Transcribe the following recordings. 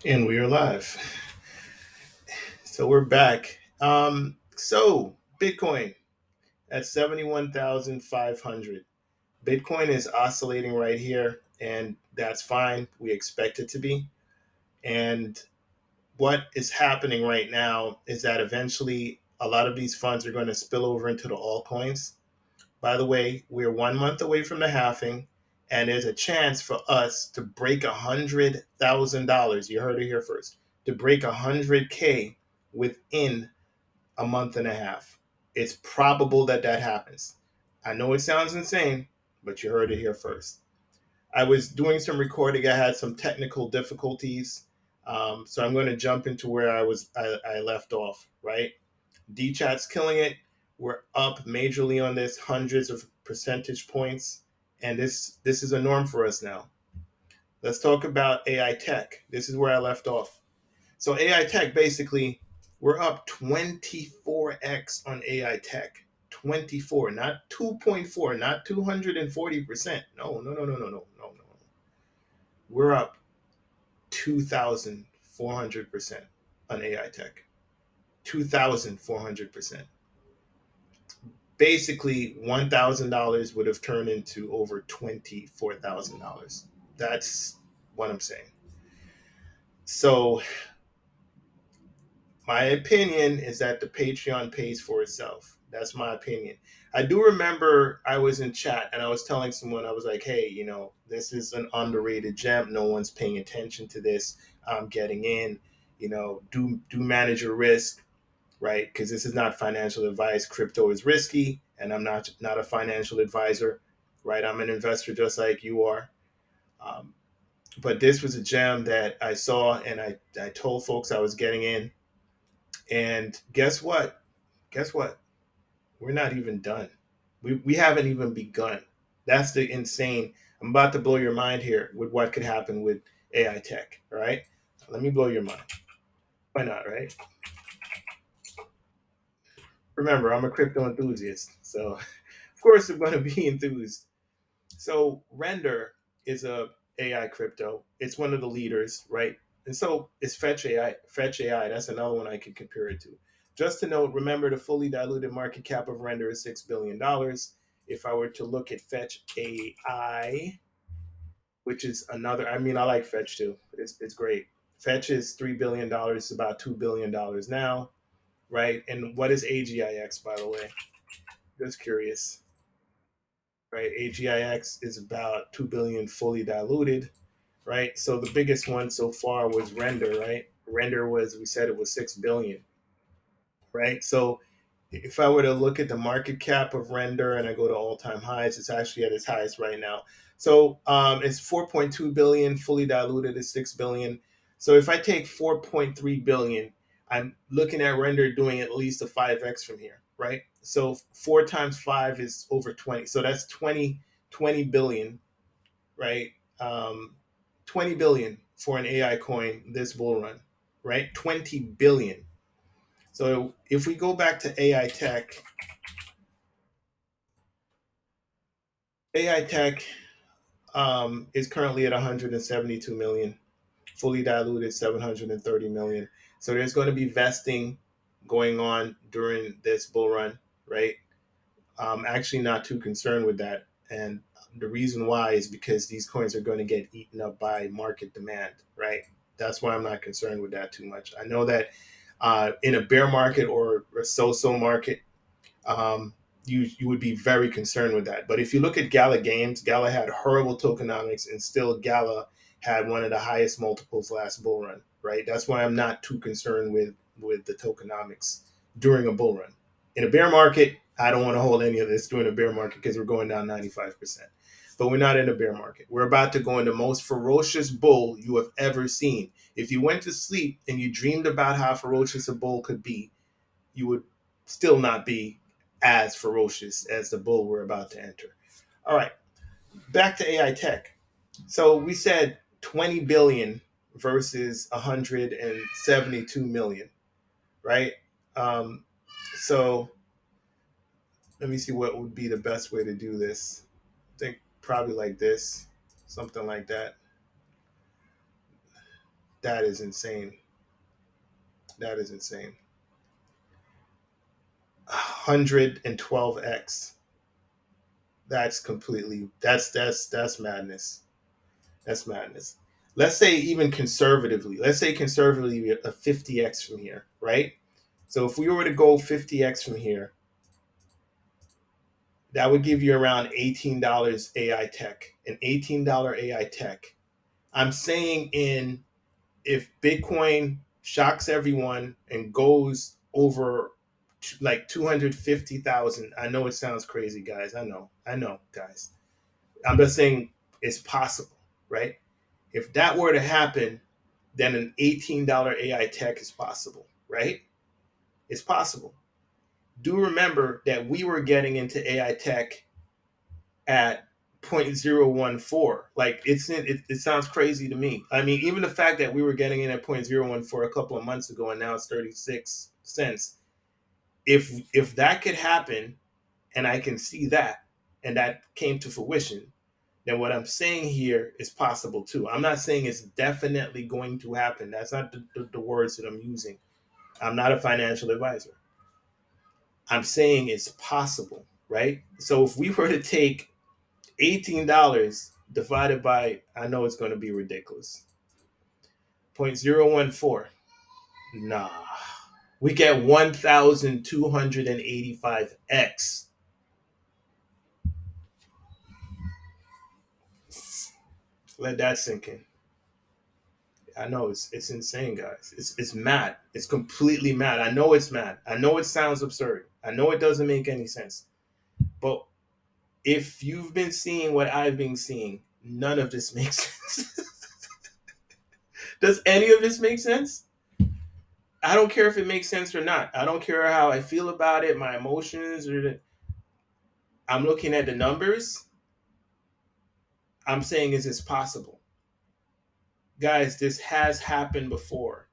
And we are live. So we're back. So Bitcoin at 71,500. Bitcoin is oscillating right here, and that's fine. We expect it to be. And what is happening right now is that eventually a lot of these funds are going to spill over into the altcoins. By the way, we're 1 month away from the halving, and there's a chance for us to break $100,000. You heard it here first. To break 100K within a month and a half. It's probable that that happens. I know it sounds insane, but you heard it here first. I was doing some recording. I had some technical difficulties, so I'm going to jump into where I left off. Right, D chat's killing it. We're up majorly on this, hundreds of percentage points, and this is a norm for us now. Let's talk about AI tech. This is where I left off. So AI tech, basically, we're up 24x on AI tech. 24, not 2.4, not 240%. No, no, no, no, no, no, no, no. We're up 2,400% on AI tech. 2,400%. Basically, $1,000 would have turned into over $24,000. That's what I'm saying. So my opinion is that the Patreon pays for itself. That's my opinion. I do remember I was in chat and I was telling someone, I was like, hey, this is an underrated gem. No one's paying attention to this. I'm getting in, do manage your risk, right? Because this is not financial advice. Crypto is risky, and I'm not a financial advisor, right? I'm an investor just like you are. Um, but this was a gem that I saw, and I told folks I was getting in, and guess what? Guess what? We're not even done. We haven't even begun. That's the insane. I'm about to blow your mind here with what could happen with AI tech. All right. Let me blow your mind. Why not, right? Remember, I'm a crypto enthusiast. So, of course, I'm going to be enthused. So, Render is a AI crypto. It's one of the leaders, right? And so is Fetch AI. Fetch AI, that's another one I could compare it to. Just to note, remember the fully diluted market cap of Render is $6 billion. If I were to look at Fetch AI, which is another, I mean, I like Fetch too. It's great. Fetch is $3 billion, it's about $2 billion now, right? And what is AGIX, by the way? Just curious, right? AGIX is about 2 billion fully diluted, right? So the biggest one so far was Render, right? Render was, we said it was 6 billion, right? So if I were to look at the market cap of Render and I go to all-time highs, it's actually at its highest right now. So it's 4.2 billion, fully diluted is 6 billion. So if I take 4.3 billion, I'm looking at Render doing at least a 5x from here, right? So 4 times 5 is over 20. So that's 20 billion, right? 20 billion for an AI coin this bull run, right? 20 billion. So if we go back to AI Tech is currently at 172 million, fully diluted 730 million. So there's going to be vesting going on during this bull run, right? I'm actually not too concerned with that. And the reason why is because these coins are going to get eaten up by market demand, right? That's why I'm not concerned with that too much. I know that in a bear market or a so-so market, um, you would be very concerned with that. But if you look at Gala Games, Gala had horrible tokenomics, and still Gala had one of the highest multiples last bull run, right? That's why I'm not too concerned with the tokenomics during a bull run. In a bear market, I don't want to hold any of this during a bear market because we're going down 95%. But we're not in a bear market. We're about to go in the most ferocious bull you have ever seen. If you went to sleep and you dreamed about how ferocious a bull could be, you would still not be as ferocious as the bull we're about to enter. All right, back to AI tech. So we said 20 billion versus 172 million, right? Um, so let me see what would be the best way to do this. I think probably like this, something like that. That is insane. That is insane. 112x. That's completely, that's madness. That's madness. Let's say even conservatively, let's say conservatively a 50x from here, right? So if we were to go 50x from here, that would give you around $18 AI tech. An $18 AI tech. I'm saying in if Bitcoin shocks everyone and goes over like 250,000, I know it sounds crazy, guys. I know, guys. I'm just saying it's possible, right? If that were to happen, then an $18 AI tech is possible, right? It's possible. Do remember that we were getting into AI tech at 0.014. Like it sounds crazy to me. I mean, even the fact that we were getting in at 0.014 a couple of months ago and now it's 36 cents. If that could happen and I can see that and that came to fruition, then what I'm saying here is possible too. I'm not saying it's definitely going to happen. That's not the words that I'm using. I'm not a financial advisor. I'm saying it's possible, right? So if we were to take $18 divided by, I know it's going to be ridiculous, 0.014. Nah. We get 1,285x. Let that sink in. I know it's insane, guys. It's mad. It's completely mad. I know it's mad. I know it sounds absurd. I know it doesn't make any sense. But if you've been seeing what I've been seeing, none of this makes sense. Does any of this make sense? I don't care if it makes sense or not. I don't care how I feel about it, my emotions, I'm looking at the numbers. I'm saying, is this possible? Guys, this has happened before.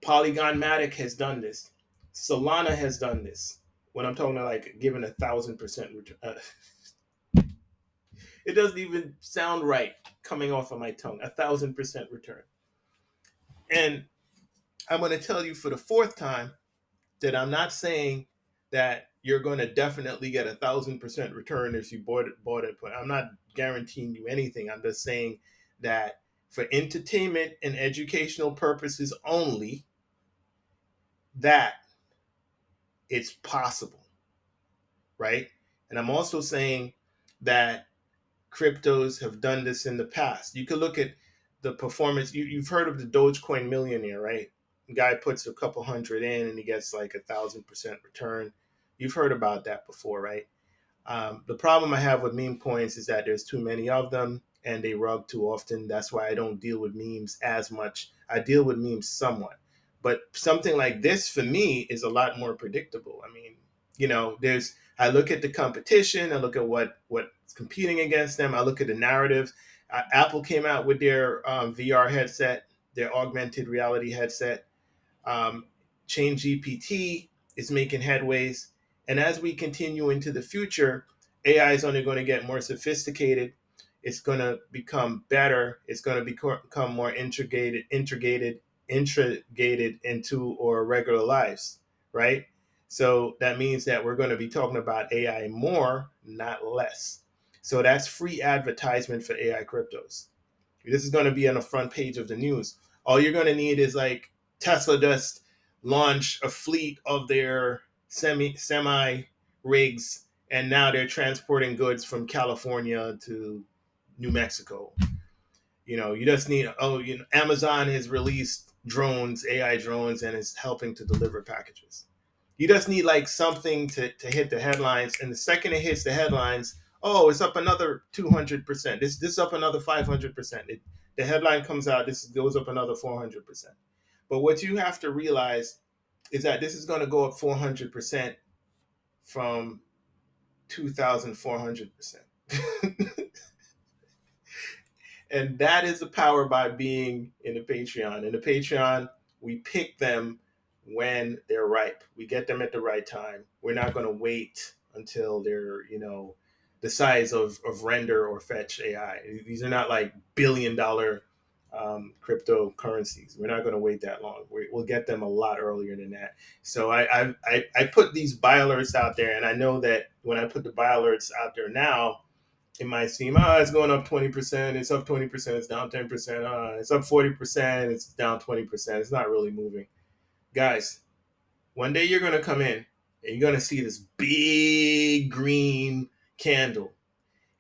Polygon Matic has done this. Solana has done this. When I'm talking about like giving 1,000% return, it doesn't even sound right coming off of my tongue. 1,000% return. And I'm going to tell you for the fourth time that I'm not saying that you're going to definitely get 1,000% return if you bought it. I'm not guaranteeing you anything. I'm just saying that for entertainment and educational purposes only, that it's possible, right? And I'm also saying that cryptos have done this in the past. You could look at the performance. You've heard of the Dogecoin millionaire, right? The guy puts a couple hundred in and he gets like 1,000% return. You've heard about that before, right? The problem I have with meme coins is that there's too many of them and they rug too often. That's why I don't deal with memes as much. I deal with memes somewhat. But something like this for me is a lot more predictable. I mean, there's I look at the competition, I look at what's competing against them, I look at the narratives. Apple came out with their VR headset, their augmented reality headset. Um, Chain GPT is making headways. And as we continue into the future, AI is only going to get more sophisticated. It's going to become better. It's going to become more integrated into our regular lives, right? So that means that we're going to be talking about AI more, not less. So that's free advertisement for AI cryptos. This is going to be on the front page of the news. All you're going to need is like Tesla just launch a fleet of their semi rigs, and now they're transporting goods from California to New Mexico. You just need Amazon has released drones, AI drones, and is helping to deliver packages. You just need like something to hit the headlines, and the second it hits the headlines, oh, it's up another 200%. This is up another 500%. The headline comes out, this goes up another 400%. But what you have to realize is that this is going to go up 400% from 2,400%. And that is the power by being in the Patreon. In the Patreon, we pick them when they're ripe. We get them at the right time. We're not going to wait until they're, the size of Render or Fetch AI. These are not like $1 billion cryptocurrencies. We're not going to wait that long. We'll get them a lot earlier than that. So I put these buy alerts out there, and I know that when I put the buy alerts out there now, it might seem, it's going up 20%, it's up 20%, it's down 10%, it's up 40%, it's down 20%. It's not really moving. Guys, one day you're going to come in and you're going to see this big green candle.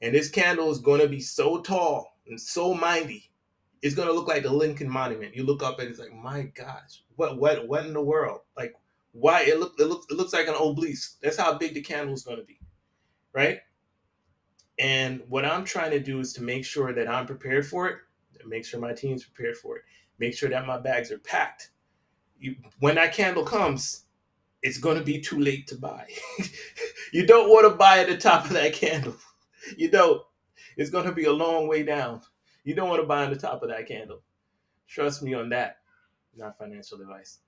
And this candle is going to be so tall and so mighty. It's going to look like the Lincoln Monument. You look up and it's like, my gosh, what in the world? Like, why it looks like an obelisk. That's how big the candle is going to be, right? And what I'm trying to do is to make sure that I'm prepared for it, make sure my team's prepared for it, make sure that my bags are packed. When that candle comes, it's going to be too late to buy. You don't want to buy at the top of that candle. You don't. It's going to be a long way down. You don't want to buy on the top of that candle. Trust me on that. Not financial advice.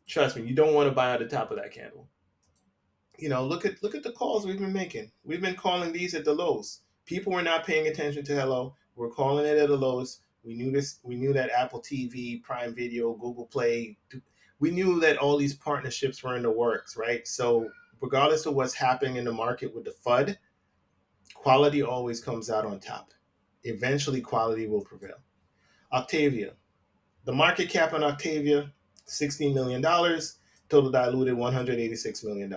Trust me, you don't want to buy on the top of that candle. Look at the calls we've been making. We've been calling these at the lows. People were not paying attention to hello. We're calling it at the lows. We knew this. We knew that Apple TV, Prime Video, Google Play. We knew that all these partnerships were in the works, right? So regardless of what's happening in the market with the FUD, quality always comes out on top. Eventually, quality will prevail. Octavia. The market cap on Octavia, $16 million. Total diluted, $186 million.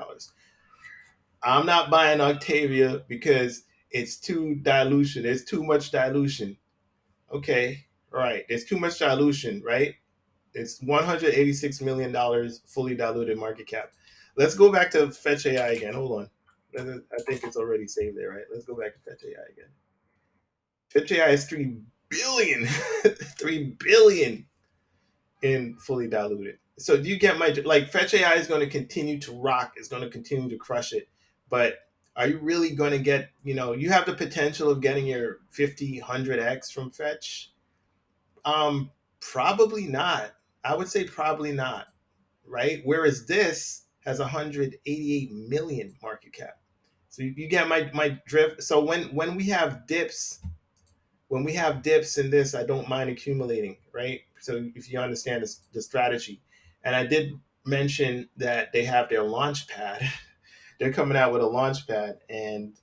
I'm not buying Octavia because it's too dilution. There's too much dilution. Okay, right. There's too much dilution, right? It's $186 million fully diluted market cap. Let's go back to Fetch AI again. Hold on. I think it's already saved there, right? Let's go back to Fetch AI again. Fetch AI is 3 billion, 3 billion in fully diluted. So do you get my, like, Fetch AI is going to continue to rock, it's going to continue to crush it, but are you really going to get, you have the potential of getting your 50 100x from Fetch? Probably not. I would say probably not, right? Whereas this has 188 million market cap. So you get my drift. So when we have dips, in this, I don't mind accumulating, right? So if you understand the strategy, and I did mention that they have their launch pad. They're coming out with a launch pad, and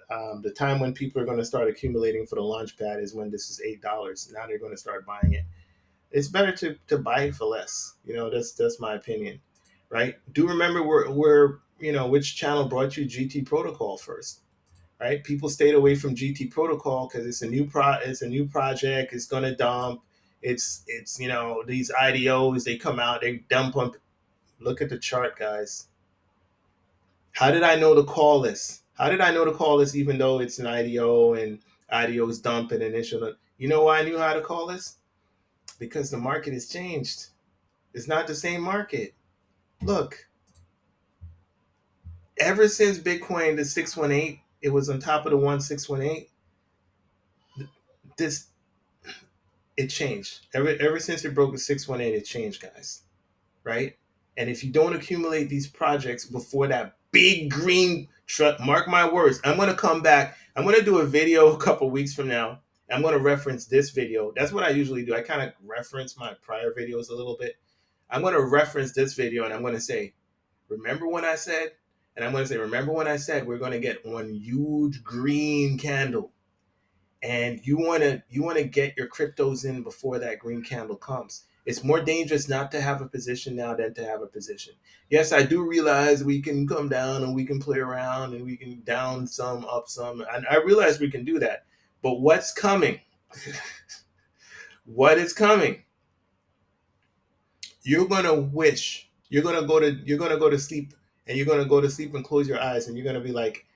the time when people are going to start accumulating for the launch pad is when this is $8. Now they're going to start buying it. It's better to buy it for less. That's my opinion, right? Do remember which channel brought you GT Protocol first, right? People stayed away from GT Protocol because it's a new project. It's gonna dump. It's these IDOs, they come out, they dump them. Look at the chart, guys. How did I know to call this? How did I know to call this even though it's an IDO and IDOs dump and initial? You know why I knew how to call this? Because the market has changed. It's not the same market. Look, ever since Bitcoin, the 618, it was on top of the 1618. This it changed. Ever since it broke the 618, it changed, guys. Right? And if you don't accumulate these projects before that big green truck, mark my words, I'm gonna come back. I'm gonna do a video a couple weeks from now. I'm gonna reference this video. That's what I usually do. I kind of reference my prior videos a little bit. I'm gonna reference this video and I'm gonna say, remember when I said, and I'm gonna say, remember when I said we're gonna get one huge green candle, and you wanna get your cryptos in before that green candle comes. It's more dangerous not to have a position now than to have a position. Yes, I do realize we can come down and we can play around and we can down some, up some. And I realize we can do that. But what's coming? What is coming? You're gonna wish. You're gonna go to sleep, and you're gonna go to sleep and close your eyes, and you're gonna be like,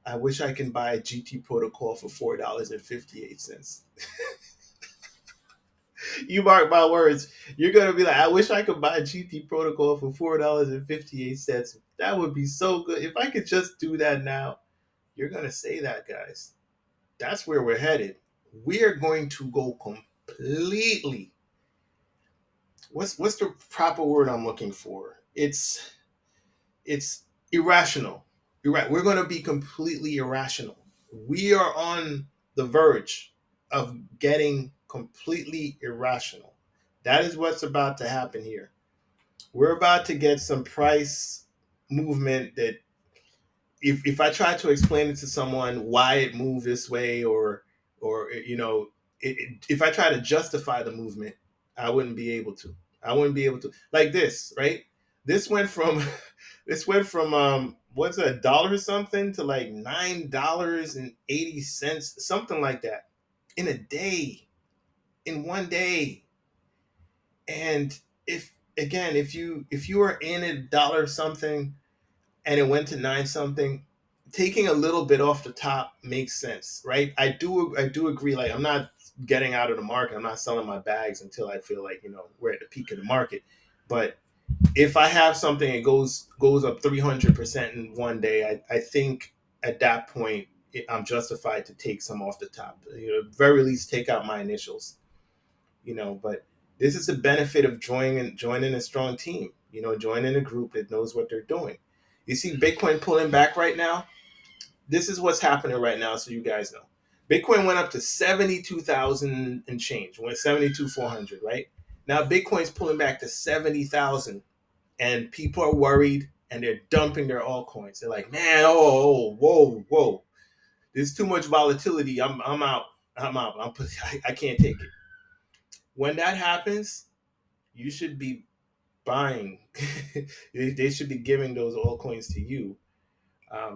I wish I can buy a GT Protocol for $4.58. You mark my words. You're gonna be like, I wish I could buy GT Protocol for $4.58. That would be so good. If I could just do that now, you're gonna say that, guys. That's where we're headed. We are going to go completely. What's the proper word I'm looking for? It's irrational. You're right. We're going to be completely irrational. We are on the verge of getting completely irrational. That is what's about to happen here. We're about to get some price movement that if I try to explain it to someone why it moved this way, or if I try to justify the movement, I wouldn't be able to. I wouldn't be able to, like this, right? This went from this went from what's a dollar something to like $9.80, something like that, in a day, in one day. And if you are in a dollar something and it went to nine something, taking a little bit off the top makes sense, right? I do agree. Like, I'm not getting out of the market. I'm not selling my bags until I feel like we're at the peak of the market. But if I have something that goes up 300% in one day, I think at that point I'm justified to take some off the top. At very least, take out my initials. But this is the benefit of joining a strong team. Joining a group that knows what they're doing. You see Bitcoin pulling back right now. This is what's happening right now, so you guys know. Bitcoin went up to 72,000 and change. Went 72,400, right? Now Bitcoin's pulling back to 70,000, and people are worried and they're dumping their altcoins. They're like, man, oh, whoa, whoa, there's too much volatility. I'm out. I can't take it. When that happens, you should be buying. They should be giving those altcoins to you,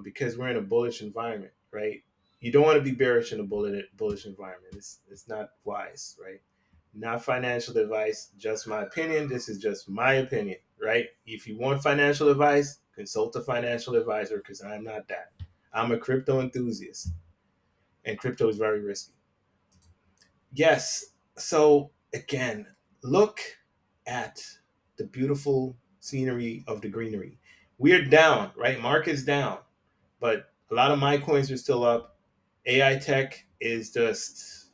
because we're in a bullish environment, right? You don't want to be bearish in a bullish environment. It's not wise, right? Not financial advice, just my opinion. This is just my opinion, right? If you want financial advice, consult a financial advisor, because I'm not that. I'm a crypto enthusiast, and crypto is very risky. Yes. So again, look at the beautiful scenery of the greenery. We're down, right? Market's down, but a lot of my coins are still up. AI tech is just,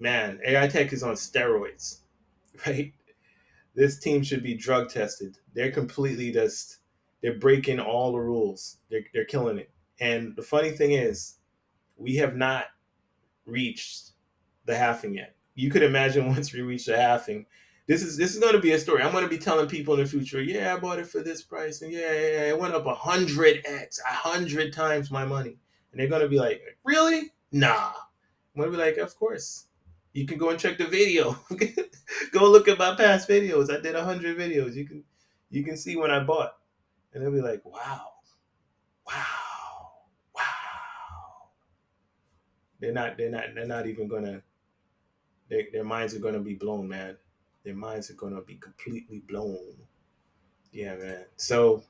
man, AI tech is on steroids, right? This team should be drug tested. They're completely just, they're breaking all the rules. They're killing it. And the funny thing is, we have not reached the halving yet. You could imagine once we reach the halving, this is going to be a story. I'm going to be telling people in the future, yeah, I bought it for this price, and yeah, it went up 100x, 100 times my money, and they're going to be like, really? Nah. I'm going to be like, of course. You can go and check the video. Go look at my past videos. I did 100 videos. You can see when I bought, and they'll be like, wow, wow, wow. They're not even gonna, their minds are gonna be blown, man. Their minds are gonna be completely blown. Yeah, man. So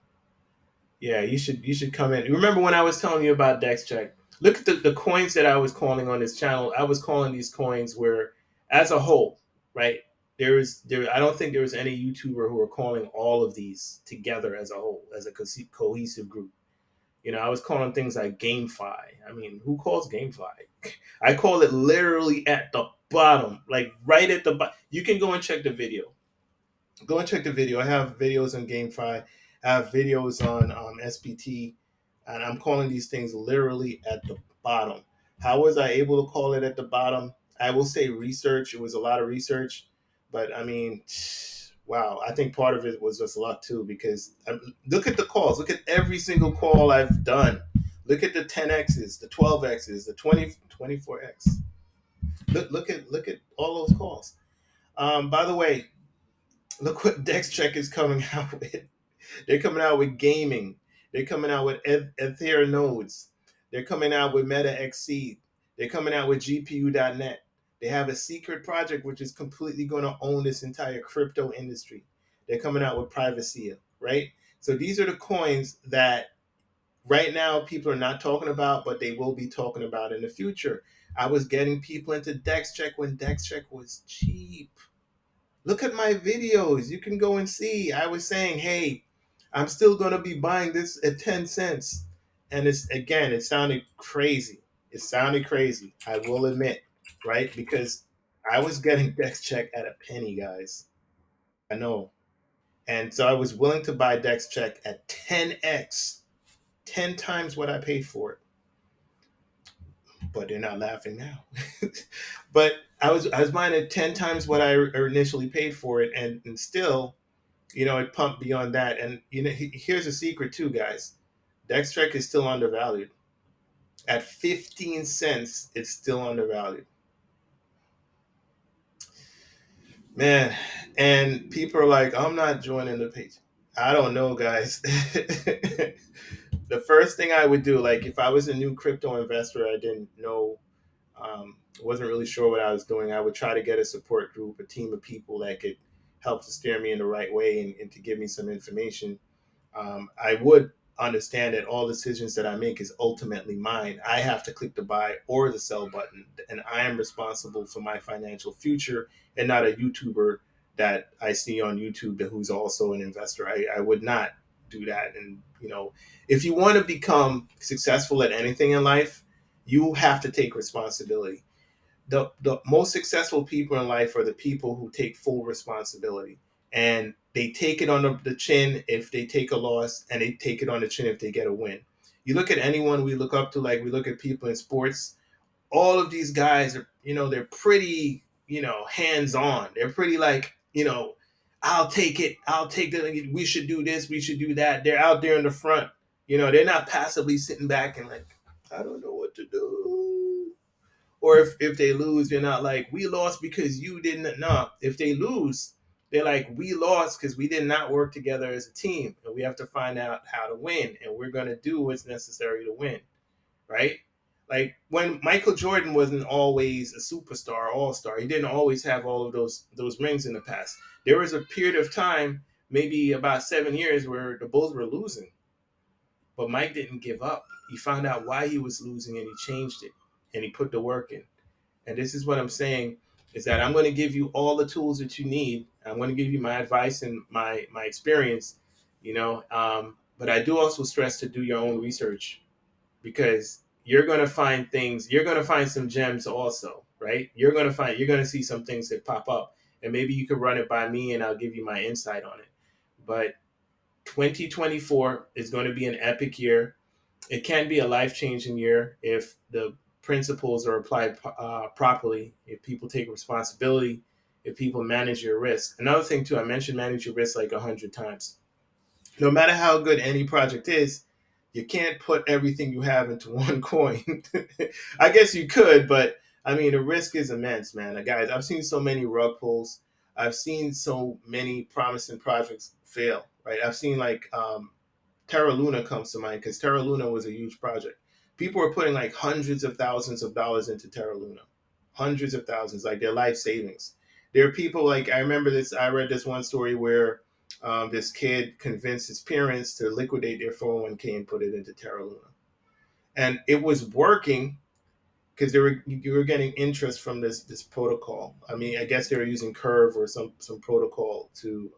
yeah, you should come in. Remember when I was telling you about DexCheck? Look at the coins that I was calling on this channel. I was calling these coins where, as a whole, right? There. I don't think there was any YouTuber who were calling all of these together as a whole, as a cohesive group. I was calling things like GameFi. I mean, who calls GameFi? I call it literally at the bottom, like right at the bottom. You can go and check the video. Go and check the video. I have videos on GameFi. I have videos on SPT, and I'm calling these things literally at the bottom. How was I able to call it at the bottom? I will say research. It was a lot of research, but I mean, wow. I think part of it was just luck too, because look at the calls. Look at every single call I've done. Look at the 10x's, the 12x's, the 24x. Look at all those calls. By the way, look what DexCheck is coming out with. They're coming out with gaming. They're coming out with Ether nodes. They're coming out with Meta XC. They're coming out with GPU.net. They have a secret project which is completely going to own this entire crypto industry. They're coming out with Privacy, right? So these are the coins that right now people are not talking about, but they will be talking about in the future. I was getting people into DexCheck when DexCheck was cheap. Look at my videos. You can go and see. I was saying, hey, I'm still going to be buying this at 10 cents. And it sounded crazy. It sounded crazy. I will admit, right? Because I was getting Dex Check at a penny, guys. I know. And so I was willing to buy Dex Check at 10x, 10 times what I paid for it. but they're not laughing now. But I was buying it 10 times what I initially paid for it, and still, it pumped beyond that. And here's a secret too, guys. Dextrek is still undervalued. At 15 cents, it's still undervalued. Man, and people are like, I'm not joining the page. I don't know, guys. The first thing I would do, like if I was a new crypto investor, I didn't know, wasn't really sure what I was doing, I would try to get a support group, a team of people that could help to steer me in the right way, and to give me some information. I would understand that all decisions that I make is ultimately mine. I have to click the buy or the sell button, and I am responsible for my financial future, and not a YouTuber that I see on YouTube who's also an investor. I would not do that. And if you want to become successful at anything in life, you have to take responsibility. The most successful people in life are the people who take full responsibility, and they take it on the chin if they take a loss, and they take it on the chin if they get a win. You look at anyone we look up to, like we look at people in sports. All of these guys are, they're pretty, hands on. They're pretty like, I'll take it. I'll take it. We should do this. We should do that. They're out there in the front. They're not passively sitting back and like, I don't know what to do. Or if they lose, they're not like, we lost because you didn't. No, if they lose, they're like, we lost because we did not work together as a team, and we have to find out how to win, and we're going to do what's necessary to win, right? Like when Michael Jordan wasn't always a superstar, all star. He didn't always have all of those rings in the past. There was a period of time, maybe about 7 years, where the Bulls were losing, but Mike didn't give up. He found out why he was losing, and he changed it, and he put the work in. And this is what I'm saying, is that I'm going to give you all the tools that you need. I'm going to give you my advice and my experience, but I do also stress to do your own research, because you're going to find things, you're going to find some gems also, right? You're going to see some things that pop up, and maybe you could run it by me and I'll give you my insight on it. But 2024 is going to be an epic year. It can be a life-changing year if the principles are applied properly, if people take responsibility, if people manage your risk. Another thing too, I mentioned manage your risk like 100 times. No matter how good any project is, you can't put everything you have into one coin. I guess you could, but I mean, the risk is immense, man. Guys, I've seen so many rug pulls. I've seen so many promising projects fail, right? I've seen like Terra Luna comes to mind, because Terra Luna was a huge project. People were putting like hundreds of thousands of dollars into Terra Luna, hundreds of thousands, like their life savings. There are people like, I remember this. I read this one story where this kid convinced his parents to liquidate their 401k and put it into Terra Luna, and it was working because you were getting interest from this protocol. I mean, I guess they were using Curve or some protocol to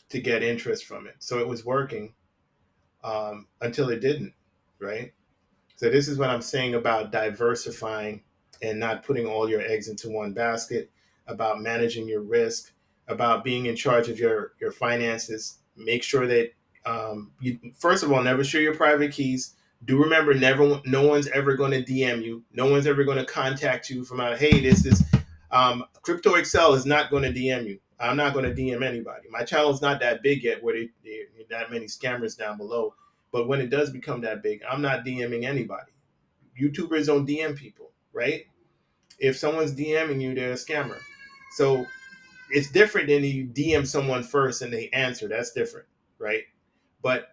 get interest from it, so it was working until it didn't, right? So this is what I'm saying about diversifying and not putting all your eggs into one basket, about managing your risk, about being in charge of your finances. Make sure that you, first of all, never share your private keys. Do remember, no one's ever going to DM you. No one's ever going to contact you from out. Hey, this is Crypto Excel is not going to DM you. I'm not going to DM anybody. My channel is not that big yet, where they that many scammers down below. But when it does become that big, I'm not DMing anybody. YouTubers don't DM people, right? If someone's DMing you, they're a scammer. So it's different than you DM someone first and they answer. That's different, right? But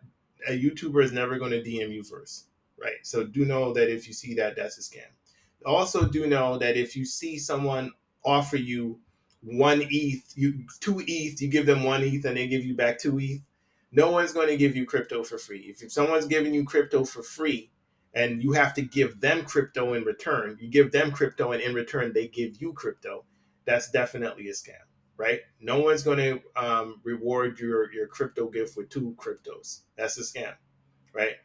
a YouTuber is never going to DM you first, right? So do know that if you see that, that's a scam. Also, do know that if you see someone offer you one ETH, you two ETH, you give them one ETH and they give you back two ETH. No one's going to give you crypto for free. If someone's giving you crypto for free and you have to give them crypto in return, you give them crypto and in return they give you crypto, that's definitely a scam, right? No one's going to reward your crypto gift with two cryptos. That's a scam, right?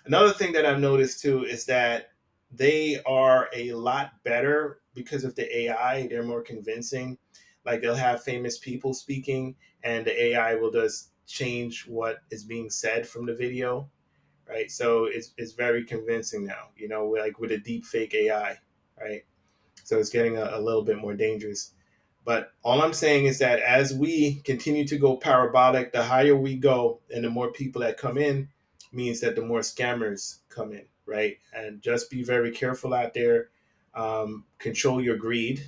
Another thing that I've noticed too is that they are a lot better because of the AI. They're more convincing. Like they'll have famous people speaking, and the AI will just change what is being said from the video. right? So it's very convincing now, like with a deep fake AI, right? So it's getting a little bit more dangerous. But all I'm saying is that as we continue to go parabolic, the higher we go and the more people that come in means that the more scammers come in, right? And just be very careful out there. Control your greed,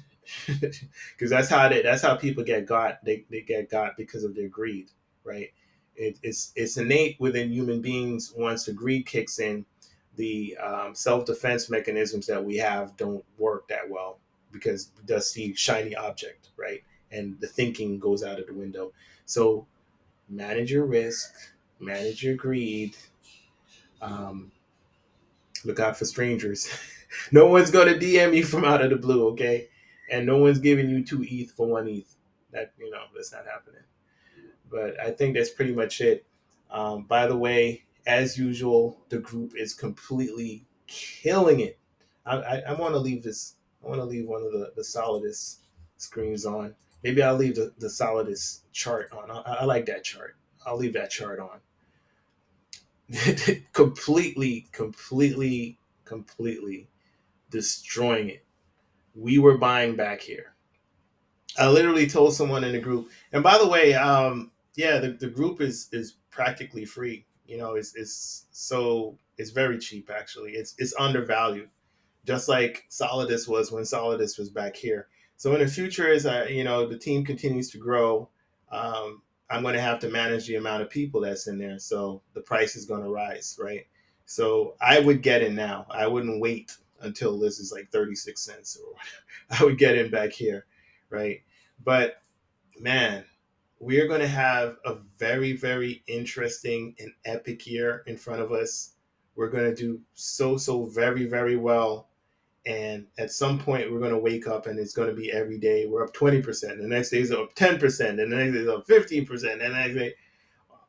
because that's how people get got. They get got because of their greed, right? It's innate within human beings. Once the greed kicks in, the self defense mechanisms that we have don't work that well because it does see shiny object, right? And the thinking goes out of the window. So manage your risk, manage your greed, um, look out for strangers. No one's gonna DM you from out of the blue, okay? And no one's giving you 2 ETH for 1 ETH. That's not happening. But I think that's pretty much it. By the way, as usual, the group is completely killing it. I want to leave this. I want to leave one of the Solidus screens on. Maybe I'll leave the Solidus chart on. I like that chart. I'll leave that chart on. Completely destroying it. We were buying back here. I literally told someone in the group. And by the way, yeah, the group is practically free. It's very cheap actually. It's undervalued, just like Solidus was when Solidus was back here. So in the future, as the team continues to grow, um, I'm going to have to manage the amount of people that's in there. So the price is going to rise, right? So I would get in now. I wouldn't wait until this is like 36 cents or I would get in back here, right? But man, we are going to have a very, very interesting and epic year in front of us. We're going to do so very, very well. And at some point, we're going to wake up and it's going to be every day. We're up 20%. The next day is up 10%. And the next day is up 15%. And the next day,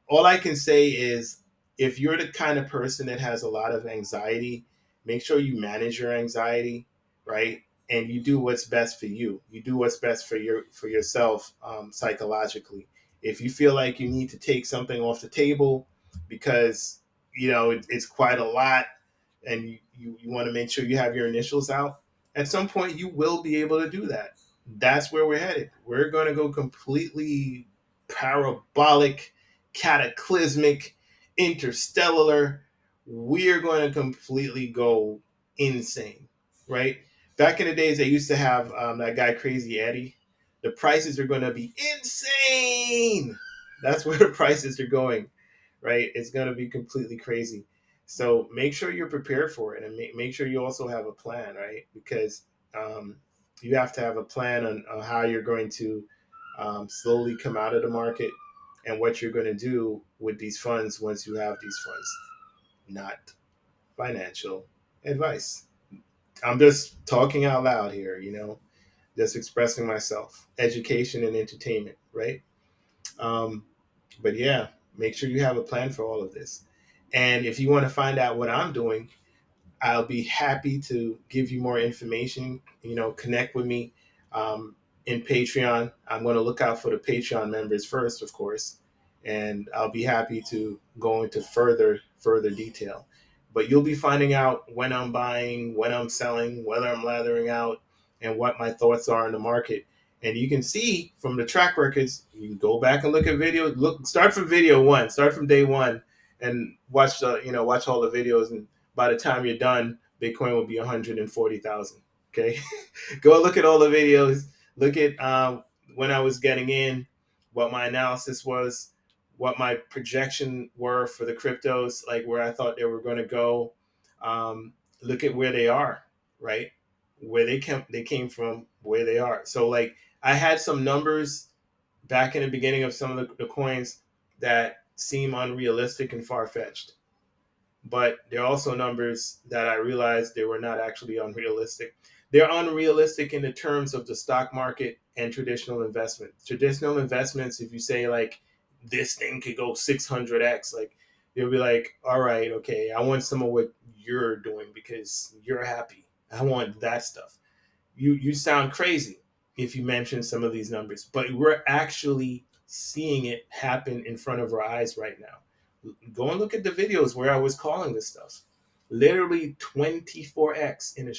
all I can say is if you're the kind of person that has a lot of anxiety, make sure you manage your anxiety, right? And you do what's best for you. You do what's best for yourself psychologically. If you feel like you need to take something off the table because it's quite a lot, and you want to make sure you have your initials out, at some point you will be able to do that. That's where we're headed. We're going to go completely parabolic, cataclysmic, interstellar. We're going to completely go insane, right? Back in the days, they used to have that guy Crazy Eddie. The prices are going to be insane. That's where the prices are going, right? It's going to be completely crazy. So make sure you're prepared for it, and make sure you also have a plan, right? Because um, you have to have a plan on how you're going to slowly come out of the market and what you're going to do with these funds once you have these funds. Not financial advice. I'm just talking out loud here, just expressing myself. Education and entertainment, right? Um, but yeah, make sure you have a plan for all of this. And if you want to find out what I'm doing, I'll be happy to give you more information. Connect with me in Patreon. I'm going to look out for the Patreon members first, of course, and I'll be happy to go into further detail. But you'll be finding out when I'm buying, when I'm selling, whether I'm lathering out, and what my thoughts are in the market. And you can see from the track records. You can go back and look at video. Start from video one. Start from day one, and watch watch all the videos. And by the time you're done, Bitcoin will be 140,000. Okay, go look at all the videos. Look at when I was getting in, what my analysis was, what my projection were for the cryptos, like where I thought they were going to go. Look at where they are, right? Where they came from, where they are. So like I had some numbers back in the beginning of some of the coins that seem unrealistic and far fetched, but there are also numbers that I realized they were not actually unrealistic. They're unrealistic in the terms of the stock market and traditional investments. Traditional investments, if you say like this thing could go 600x, like you'll be like, all right, okay, I want some of what you're doing because you're happy. I want that stuff. You sound crazy if you mention some of these numbers, but we're actually seeing it happen in front of our eyes right now. Go and look at the videos where I was calling this stuff. Literally 24x in a